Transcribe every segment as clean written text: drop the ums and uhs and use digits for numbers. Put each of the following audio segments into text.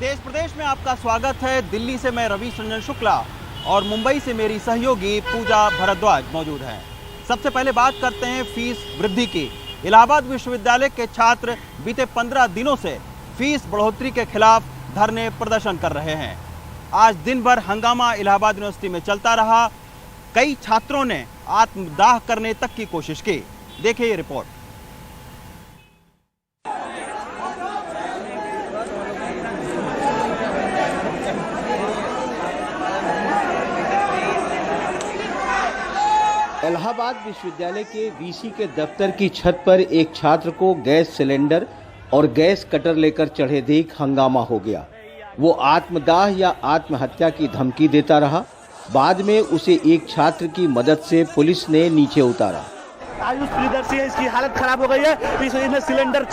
देश प्रदेश में आपका स्वागत है। दिल्ली से मैं रवि रंजन शुक्ला और मुंबई से मेरी सहयोगी पूजा भरद्वाज मौजूद हैं। सबसे पहले बात करते हैं फीस वृद्धि की। इलाहाबाद विश्वविद्यालय के छात्र बीते 15 दिनों से फीस बढ़ोतरी के खिलाफ धरने प्रदर्शन कर रहे हैं। आज दिन भर हंगामा इलाहाबाद यूनिवर्सिटी में चलता रहा। कई छात्रों ने आत्मदाह करने तक की कोशिश की। देखिए ये रिपोर्ट। इलाहाबाद विश्वविद्यालय के वीसी के दफ्तर की छत पर एक छात्र को गैस सिलेंडर और गैस कटर लेकर चढ़े देख हंगामा हो गया। वो आत्मदाह या आत्महत्या की धमकी देता रहा। बाद में उसे एक छात्र की मदद से पुलिस ने नीचे उतारा। आयुष प्रियदर्शी है, इसकी हालत खराब हो गई है। इसने सिलेंडर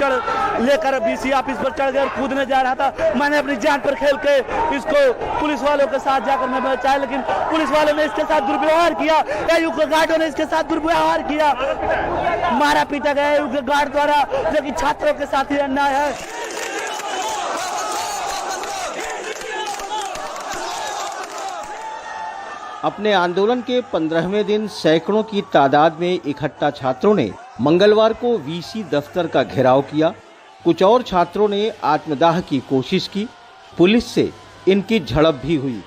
लेकर बीसी ऑफिस पर चढ़ गया और कूदने जा रहा था। मैंने अपनी जान पर खेल के इसको पुलिस वालों के साथ जाकर मैं बचाया, लेकिन पुलिस वालों ने इसके साथ दुर्व्यवहार किया। एयू के गार्डों ने इसके साथ दुर्व्यवहार किया। मारा पीटा गया एयू के गार्ड द्वारा, जो कि छात्रों के साथ ही अन्याय है। अपने आंदोलन के 15वें दिन सैकड़ों की तादाद में इकट्ठा छात्रों ने मंगलवार को वीसी दफ्तर का घेराव किया। कुछ और छात्रों ने आत्मदाह की कोशिश की। पुलिस से इनकी झड़प भी हुई।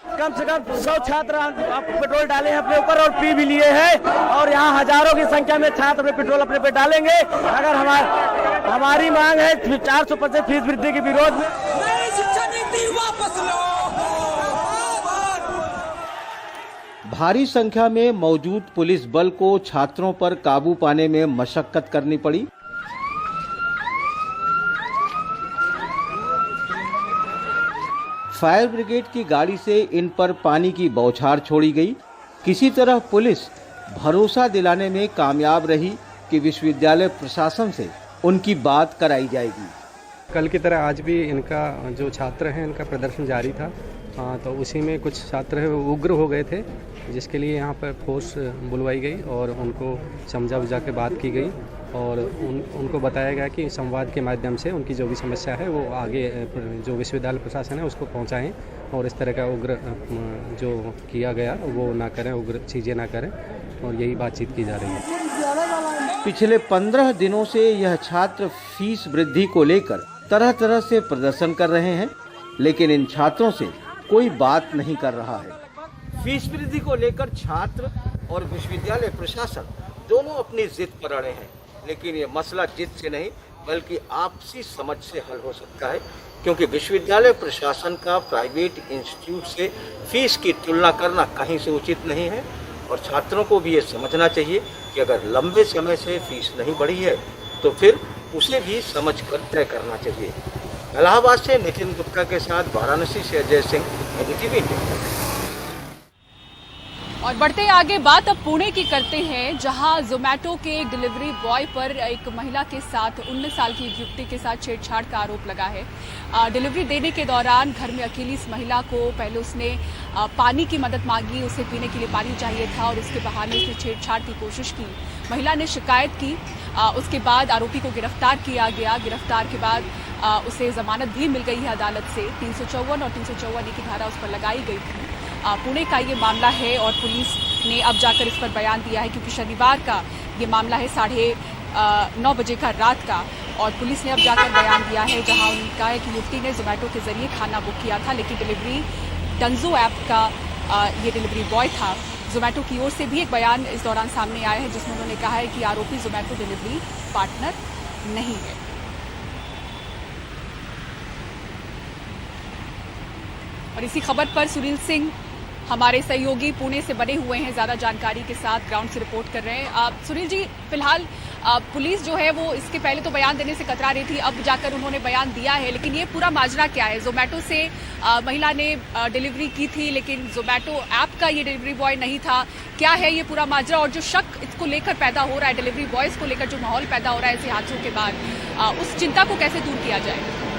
कम से कम 100 छात्र पेट्रोल डाले हैं अपने ऊपर और पी भी लिए हैं, और यहाँ हजारों की संख्या में छात्र पेट्रोल अपने पे डालेंगे। अगर हमारी मांग है 400% फीस वृद्धि के विरोध में। भारी संख्या में मौजूद पुलिस बल को छात्रों पर काबू पाने में मशक्कत करनी पड़ी। फायर ब्रिगेड की गाड़ी से इन पर पानी की बौछार छोड़ी गई। किसी तरह पुलिस भरोसा दिलाने में कामयाब रही कि विश्वविद्यालय प्रशासन से उनकी बात कराई जाएगी। कल की तरह आज भी इनका जो छात्र हैं इनका प्रदर्शन जारी था। तो उसी में कुछ छात्र उग्र हो गए थे, जिसके लिए यहाँ पर फोर्स बुलवाई गई और उनको समझा बुझा के बात की गई और उनको बताया गया कि संवाद के माध्यम से उनकी जो भी समस्या है वो आगे जो विश्वविद्यालय प्रशासन है उसको पहुँचाएँ और इस तरह का उग्र जो किया गया वो ना करें, उग्र चीज़ें ना करें, और यही बातचीत की जा रही है। पिछले 15 दिनों से यह छात्र फीस वृद्धि को लेकर तरह तरह से प्रदर्शन कर रहे हैं, लेकिन इन छात्रों से कोई बात नहीं कर रहा है। फीस वृद्धि को लेकर छात्र और विश्वविद्यालय प्रशासन दोनों अपनी जिद पर अड़े हैं, लेकिन ये मसला जिद से नहीं बल्कि आपसी समझ से हल हो सकता है, क्योंकि विश्वविद्यालय प्रशासन का प्राइवेट इंस्टीट्यूट से फीस की तुलना करना कहीं से उचित नहीं है। और छात्रों को भी ये समझना चाहिए कि अगर लंबे समय से फीस नहीं बढ़ी है तो फिर उसे भी समझ कर तय करना चाहिए। इलाहाबाद से नितिन गुप्ता के साथ वाराणसी से अजय सिंह, एनडीटीवी इंडिया। और बढ़ते आगे बात अब पुणे की करते हैं, जहां जोमेटो के एक डिलीवरी बॉय पर एक महिला के साथ 19 साल की एक युवती के साथ छेड़छाड़ का आरोप लगा है। डिलीवरी देने के दौरान घर में अकेली इस महिला को पहले उसने पानी की मदद मांगी, उसे पीने के लिए पानी चाहिए था और उसके बहाने से छेड़छाड़ की कोशिश की। महिला ने शिकायत की। उसके बाद आरोपी को गिरफ्तार किया गया। गिरफ्तार के बाद उसे जमानत भी मिल गई है अदालत से। 354 और 354 की धारा उस पर लगाई गई थी। पुणे का ये मामला है और पुलिस ने अब जाकर इस पर बयान दिया है, क्योंकि शनिवार का ये मामला है 9:30 बजे का रात का, और पुलिस ने अब जाकर बयान दिया है जहां उन्होंने कहा है कि युवती ने जोमेटो के जरिए खाना बुक किया था, लेकिन डिलीवरी डंजो ऐप का ये डिलीवरी बॉय था। जोमेटो की ओर से भी एक बयान इस दौरान सामने आया है, जिसमें उन्होंने कहा है कि आरोपी जोमेटो डिलीवरी पार्टनर नहीं है। और इसी खबर पर सुनील सिंह हमारे सहयोगी पुणे से बने हुए हैं, ज्यादा जानकारी के साथ ग्राउंड से रिपोर्ट कर रहे हैं। सुनील जी, फिलहाल पुलिस जो है वो इसके पहले तो बयान देने से कतरा रही थी, अब जाकर उन्होंने बयान दिया है, लेकिन ये पूरा माजरा क्या है? जोमेटो से महिला ने डिलीवरी की थी, लेकिन जोमेटो ऐप का ये डिलीवरी बॉय नहीं था। क्या है ये पूरा माजरा, और जो शक इसको लेकर पैदा हो रहा है, डिलीवरी बॉयज को लेकर जो माहौल पैदा हो रहा है ऐसे हादसों के बाद, उस चिंता को कैसे दूर किया जाए?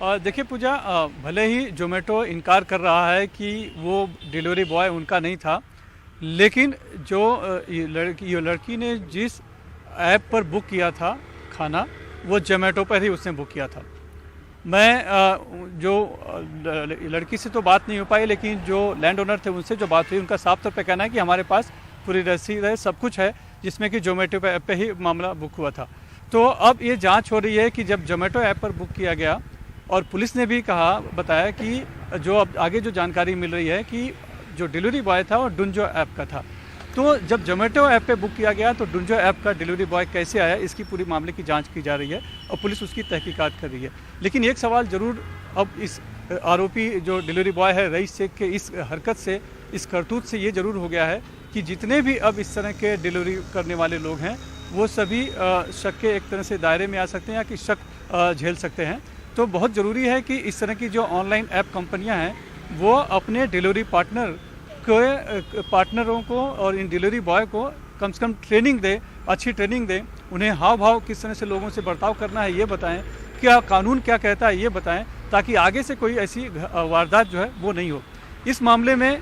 देखिए पूजा, भले ही जोमेटो इनकार कर रहा है कि वो डिलीवरी बॉय उनका नहीं था, लेकिन जो ये लड़की ने जिस ऐप पर बुक किया था खाना, वो जोमेटो पर ही उसने बुक किया था। मैं जो लड़की से तो बात नहीं हो पाई, लेकिन जो लैंड ओनर थे उनसे जो बात हुई, उनका साफ तौर पे कहना है कि हमारे पास पूरी रसीद है, सब कुछ है, जिसमें कि जोमेटो ऐप पे ही मामला बुक हुआ था। तो अब ये जांच हो रही है कि जब जोमेटो ऐप पर बुक किया गया, और पुलिस ने भी बताया कि जो अब आगे जो जानकारी मिल रही है कि जो डिलीवरी बॉय था वो डुंजो ऐप का था। तो जब जोमेटो ऐप पे बुक किया गया तो डुंजो ऐप का डिलीवरी बॉय कैसे आया, इसकी पूरी मामले की जांच की जा रही है और पुलिस उसकी तहकीकात कर रही है। लेकिन एक सवाल ज़रूर अब इस आरोपी जो डिलीवरी बॉय है रईस शेख के इस हरकत से, इस करतूत से ये ज़रूर हो गया है कि जितने भी अब इस तरह के डिलीवरी करने वाले लोग हैं वो सभी शक के एक तरह से दायरे में आ सकते हैं या कि शक झेल सकते हैं। तो बहुत ज़रूरी है कि इस तरह की जो ऑनलाइन ऐप कंपनियां हैं वो अपने डिलीवरी पार्टनरों को और इन डिलीवरी बॉय को कम से कम ट्रेनिंग दे, अच्छी ट्रेनिंग दे, उन्हें हाव भाव किस तरह से लोगों से बर्ताव करना है ये बताएं, क्या कानून क्या कहता है ये बताएं, ताकि आगे से कोई ऐसी वारदात जो है वो नहीं हो। इस मामले में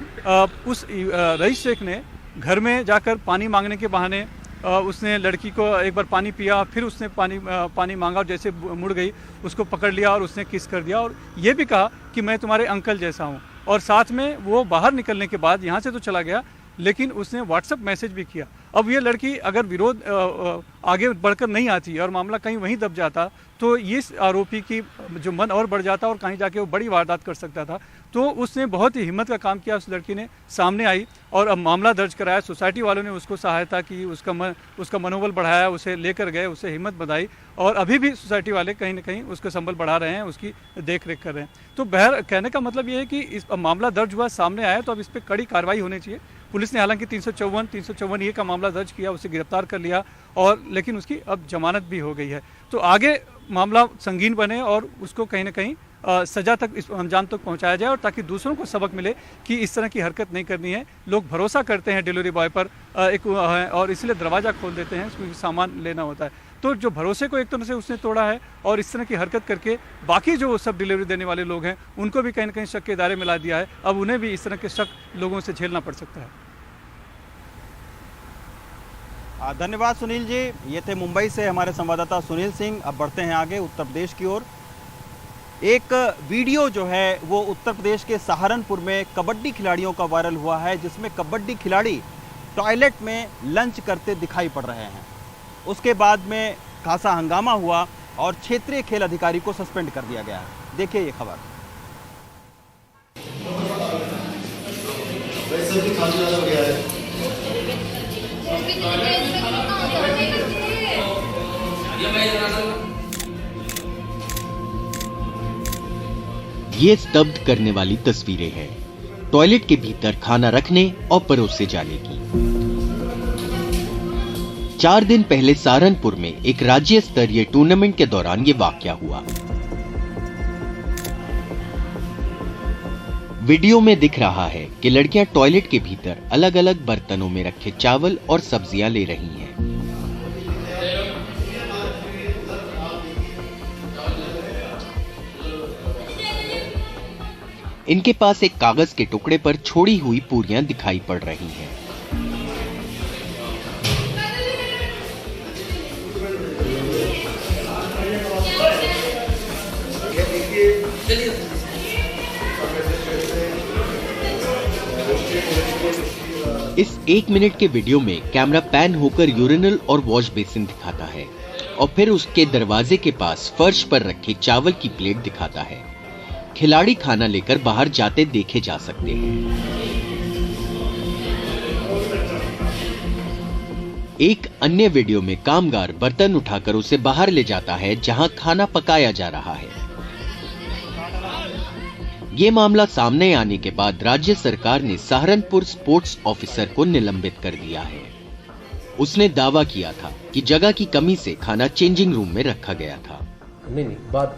उस रईस शेख ने घर में जाकर पानी मांगने के बहाने उसने लड़की को एक बार पानी पिया, फिर उसने पानी मांगा और जैसे मुड़ गई उसको पकड़ लिया और उसने किस कर दिया और ये भी कहा कि मैं तुम्हारे अंकल जैसा हूँ। और साथ में वो बाहर निकलने के बाद यहाँ से तो चला गया, लेकिन उसने व्हाट्सएप मैसेज भी किया। अब ये लड़की अगर विरोध आगे बढ़कर नहीं आती और मामला कहीं वहीं दब जाता तो इस आरोपी की जो मन और बढ़ जाता और कहीं जाके वो बड़ी वारदात कर सकता था। तो उसने बहुत ही हिम्मत का काम किया, उस लड़की ने सामने आई और अब मामला दर्ज कराया। सोसाइटी वालों ने उसको सहायता की, उसका मनोबल बढ़ाया, उसे लेकर गए, उसे हिम्मत बधाई और अभी भी सोसाइटी वाले कहीं ना कहीं उसका संबल बढ़ा रहे हैं, उसकी देख रेख कर रहे हैं। तो बहर कहने का मतलब ये है कि इस मामला दर्ज हुआ, सामने आया, तो अब इस पर कड़ी कार्रवाई होनी चाहिए। पुलिस ने हालांकि 354 ये का मामला दर्ज किया, उसे गिरफ्तार कर लिया और लेकिन उसकी अब जमानत भी हो गई है। तो आगे मामला संगीन बने और उसको कहीं ना कहीं सजा तक, इस अंजाम तक पहुंचाया जाए और ताकि दूसरों को सबक मिले कि इस तरह की हरकत नहीं करनी है। लोग भरोसा करते हैं डिलीवरी बॉय पर और इसलिए दरवाज़ा खोल देते हैं, उसमें सामान लेना होता है। तो जो भरोसे को एक तरह से उसने तोड़ा है और इस तरह की हरकत करके बाकी जो सब डिलीवरी देने वाले लोग हैं उनको भी कहीं ना कहीं शक के दायरे में ला दिया है। अब उन्हें भी इस तरह के शक लोगों से झेलना पड़ सकता है। धन्यवाद सुनील जी। ये थे मुंबई से हमारे संवाददाता सुनील सिंह। अब बढ़ते हैं आगे उत्तर प्रदेश की ओर। एक वीडियो जो है वो उत्तर प्रदेश के सहारनपुर में कबड्डी खिलाड़ियों का वायरल हुआ है, जिसमें कबड्डी खिलाड़ी टॉयलेट में लंच करते दिखाई पड़ रहे हैं। उसके बाद में खासा हंगामा हुआ और क्षेत्रीय खेल अधिकारी को सस्पेंड कर दिया गया है। देखिए ये खबर। ये स्तब्ध करने वाली तस्वीरें हैं टॉयलेट के भीतर खाना रखने और परोसे जाने की। 4 दिन पहले सहारनपुर में एक राज्य स्तरीय टूर्नामेंट के दौरान ये वाकया हुआ। वीडियो में दिख रहा है कि लड़कियां टॉयलेट के भीतर अलग अलग बर्तनों में रखे चावल और सब्जियां ले रही हैं। इनके पास एक कागज के टुकड़े पर छोड़ी हुई पूरियां दिखाई पड़ रही हैं। इस 1 मिनट के वीडियो में कैमरा पैन होकर यूरिनल और वॉश बेसिन दिखाता है और फिर उसके दरवाजे के पास फर्श पर रखे चावल की प्लेट दिखाता है। खिलाड़ी खाना लेकर बाहर जाते देखे जा सकते हैं। एक अन्य वीडियो में कामगार बर्तन उठाकर उसे बाहर ले जाता है जहां खाना पकाया जा रहा है। ये मामला सामने आने के बाद राज्य सरकार ने सहारनपुर स्पोर्ट्स ऑफिसर को निलंबित कर दिया है। उसने दावा किया था कि जगह की कमी से खाना चेंजिंग रूम में रखा गया था। नहीं,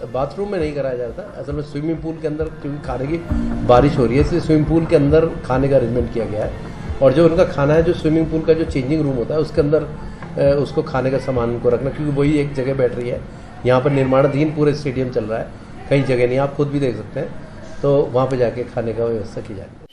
बाथरूम में नहीं कराया जा रहा था। असल में स्विमिंग पूल के अंदर, क्योंकि खाने की बारिश हो रही है इसलिए स्विमिंग पूल के अंदर खाने का अरेंजमेंट किया गया है और जो उनका खाना है, जो स्विमिंग पूल का जो चेंजिंग रूम होता है उसके अंदर उसको खाने का सामान को रखना, क्योंकि वही एक जगह बैठ रही है। यहाँ पर निर्माणाधीन पूरे स्टेडियम चल रहा है, कहीं जगह नहीं, आप खुद भी देख सकते हैं। तो वहाँ पे जाके खाने का व्यवस्था की जाती है।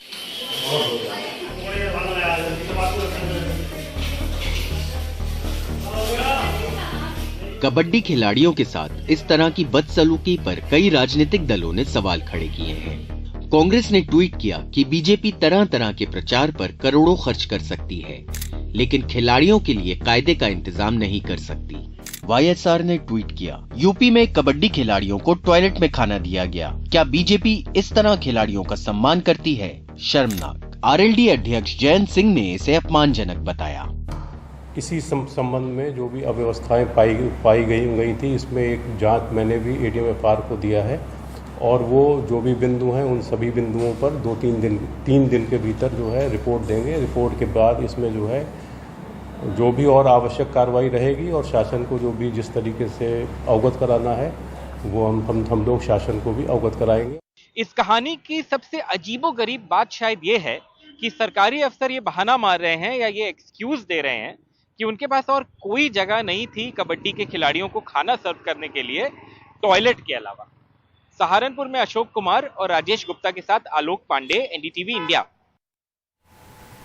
कबड्डी खिलाड़ियों के साथ इस तरह की बदसलूकी पर कई राजनीतिक दलों ने सवाल खड़े किए हैं। कांग्रेस ने ट्वीट किया कि बीजेपी तरह तरह के प्रचार पर करोड़ों खर्च कर सकती है, लेकिन खिलाड़ियों के लिए कायदे का इंतजाम नहीं कर सकती। वाईएसआर ने ट्वीट किया, यूपी में कबड्डी खिलाड़ियों को टॉयलेट में खाना दिया गया। क्या बीजेपी इस तरह खिलाड़ियों का सम्मान करती है? शर्मनाक। आरएलडी अध्यक्ष जयंत सिंह ने इसे अपमानजनक बताया। इसी संबंध में जो भी अव्यवस्थाएं पाई गई थी, इसमें एक जांच मैंने भी एडीएम-एफआर को दिया है और वो जो भी बिंदु हैं उन सभी बिंदुओं पर 3 दिन के भीतर जो है रिपोर्ट देंगे। रिपोर्ट के बाद इसमें जो है जो भी और आवश्यक कार्रवाई रहेगी और शासन को जो भी जिस तरीके से अवगत कराना है वो हम लोग शासन को भी अवगत कराएंगे। इस कहानी की सबसे अजीबोगरीब बात शायद ये है कि सरकारी अफसर ये बहाना मार रहे हैं या ये एक्सक्यूज दे रहे हैं कि उनके पास और कोई जगह नहीं थी कबड्डी के खिलाड़ियों को खाना सर्व करने के लिए टॉयलेट के अलावा। सहारनपुर में अशोक कुमार और राजेश गुप्ता के साथ आलोक पांडे, एनडीटीवी इंडिया।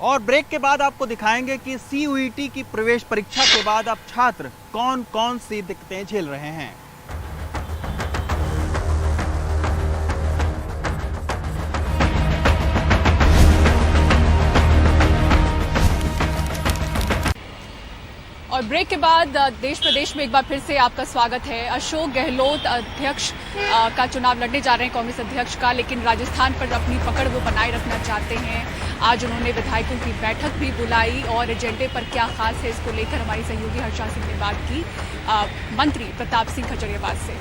और ब्रेक के बाद आपको दिखाएंगे कि सीयूईटी की प्रवेश परीक्षा के बाद अब छात्र कौन कौन सी दिक्कतें झेल रहे हैं। और ब्रेक के बाद देश प्रदेश में एक बार फिर से आपका स्वागत है। अशोक गहलोत अध्यक्ष का चुनाव लड़ने जा रहे हैं, कांग्रेस अध्यक्ष का, लेकिन राजस्थान पर अपनी पकड़ वो बनाए रखना चाहते हैं। आज उन्होंने विधायकों की बैठक भी बुलाई और एजेंडे पर क्या खास है इसको लेकर हमारी सहयोगी हर्षा सिंह ने बात की मंत्री प्रताप सिंह खजूरिया से।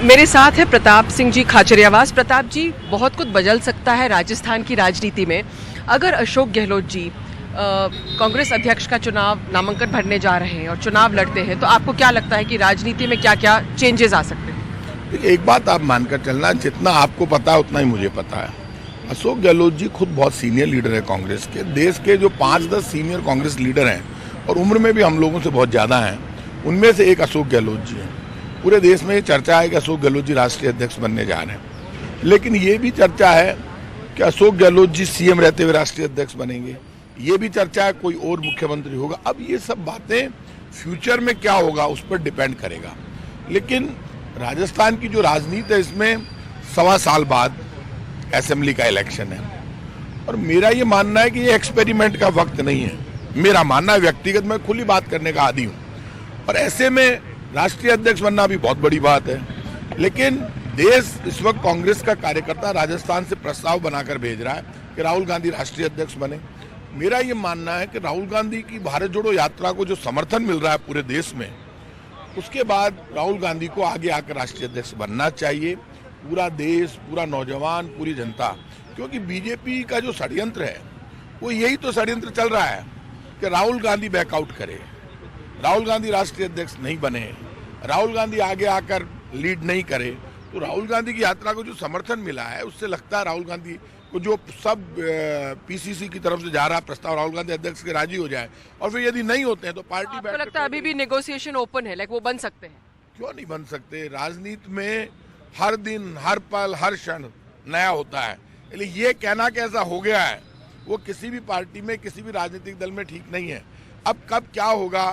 मेरे साथ है प्रताप सिंह जी खाचरियावास। प्रताप जी, बहुत कुछ बदल सकता है राजस्थान की राजनीति में अगर अशोक गहलोत जी कांग्रेस अध्यक्ष का चुनाव नामांकन भरने जा रहे हैं और चुनाव लड़ते हैं, तो आपको क्या लगता है कि राजनीति में क्या क्या चेंजेस आ सकते हैं? एक बात आप मानकर चलना, जितना आपको पता है उतना ही मुझे पता है। अशोक गहलोत जी खुद बहुत सीनियर लीडर है कांग्रेस के। देश के जो 5-10 सीनियर कांग्रेस लीडर हैं और उम्र में भी हम लोगों से बहुत ज़्यादा हैं, उनमें से एक अशोक गहलोत जी हैं। पूरे देश में ये चर्चा है कि अशोक गहलोत जी राष्ट्रीय अध्यक्ष बनने जा रहे हैं, लेकिन ये भी चर्चा है कि अशोक गहलोत जी सीएम रहते हुए राष्ट्रीय अध्यक्ष बनेंगे। ये भी चर्चा है कोई और मुख्यमंत्री होगा। अब ये सब बातें फ्यूचर में क्या होगा उस पर डिपेंड करेगा, लेकिन राजस्थान की जो राजनीति है इसमें 1.25 साल बाद असेंबली का इलेक्शन है और मेरा ये मानना है कि ये एक्सपेरिमेंट का वक्त नहीं है। मेरा मानना है, व्यक्तिगत मैं खुली बात करने का आदी हूँ और ऐसे में राष्ट्रीय अध्यक्ष बनना भी बहुत बड़ी बात है, लेकिन देश इस वक्त कांग्रेस का कार्यकर्ता राजस्थान से प्रस्ताव बनाकर भेज रहा है कि राहुल गांधी राष्ट्रीय अध्यक्ष बने। मेरा ये मानना है कि राहुल गांधी की भारत जोड़ो यात्रा को जो समर्थन मिल रहा है पूरे देश में, उसके बाद राहुल गांधी को आगे आकर राष्ट्रीय अध्यक्ष बनना चाहिए। पूरा देश, पूरा नौजवान, पूरी जनता, क्योंकि बीजेपी का जो षड्यंत्र है वो यही तो षड्यंत्र चल रहा है कि राहुल गांधी बैकआउट करे, राहुल गांधी राष्ट्रीय अध्यक्ष नहीं बने, राहुल गांधी आगे आकर लीड नहीं करे। तो राहुल गांधी की यात्रा को जो समर्थन मिला है उससे लगता है राहुल गांधी को जो सब पीसीसी की तरफ से जा रहा प्रस्ताव राहुल गांधी अध्यक्ष के राजी हो जाए और फिर यदि नहीं होते हैं तो पार्टी आपको लगता है अभी भी नेगोशिएशन ओपन है, लाइक वो बन सकते हैं? क्यों नहीं बन सकते? राजनीति में हर दिन, हर पल, हर क्षण नया होता है, इसलिए ये कहना कि ऐसा हो गया है वो किसी भी पार्टी में, किसी भी राजनीतिक दल में ठीक नहीं है। अब कब क्या होगा,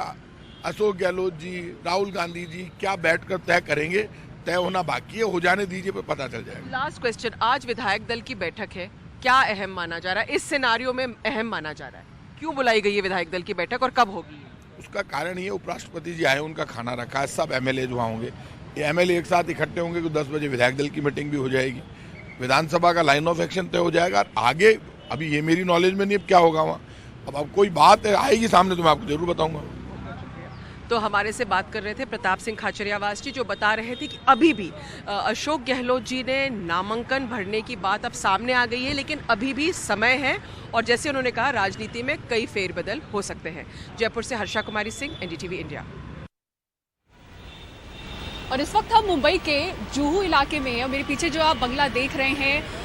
अशोक गहलोत जी, राहुल गांधी जी क्या बैठकर तय करेंगे, तय होना बाकी है, हो जाने दीजिए, पे पता चल जाएगा। लास्ट क्वेश्चन, आज विधायक दल की बैठक है, क्या अहम माना जा रहा है? इस सिनारियो में अहम माना जा रहा है, क्यों बुलाई गई है विधायक दल की बैठक और कब होगी? उसका कारण ये, उपराष्ट्रपति जी आए, उनका खाना रखा है, सब एमएलए वहाँ होंगे, ये एमएलए एक साथ इकट्ठे होंगे तो 10 बजे विधायक दल की मीटिंग भी हो जाएगी, विधानसभा का लाइन ऑफ एक्शन तय हो जाएगा। आगे अभी ये मेरी नॉलेज में नहीं अब क्या होगा वहाँ, अब कोई बात आएगी सामने तो मैं आपको जरूर बताऊंगा। तो हमारे से बात कर रहे थे प्रताप सिंह खाचरियावास जी, जो बता रहे थे कि अभी भी अशोक गहलोत जी ने नामांकन भरने की बात अब सामने आ गई है, लेकिन अभी भी समय है और जैसे उन्होंने कहा राजनीति में कई फेरबदल हो सकते हैं। जयपुर से हर्षा कुमारी सिंह, एनडीटीवी इंडिया। और इस वक्त हम मुंबई के जुहू इलाके में हैं और मेरे पीछे जो आप बंगला देख रहे हैं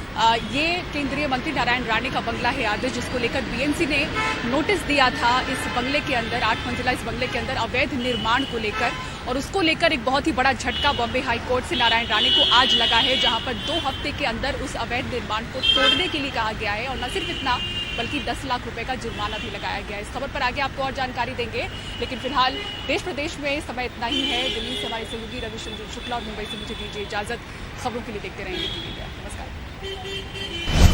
ये केंद्रीय मंत्री नारायण राणे का बंगला है आदर्श, जिसको लेकर बीएमसी ने नोटिस दिया था इस बंगले के अंदर, 8 मंजिला इस बंगले के अंदर अवैध निर्माण को लेकर, और उसको लेकर एक बहुत ही बड़ा झटका बॉम्बे हाई कोर्ट से नारायण राणे को आज लगा है, जहां पर 2 हफ्ते के अंदर उस अवैध निर्माण को तोड़ने के लिए कहा गया है और न सिर्फ इतना बल्कि 10 लाख रुपए का जुर्माना भी लगाया गया है। इस खबर पर आगे आपको और जानकारी देंगे, लेकिन फिलहाल देश प्रदेश में समय इतना ही है। दिल्ली से हमारे सहयोगी रविशंकर शुक्ला और मुंबई से मुझे दीजिए इजाजत। खबरों के लिए देखते रहेंगे टीवी इंडिया। नमस्कार।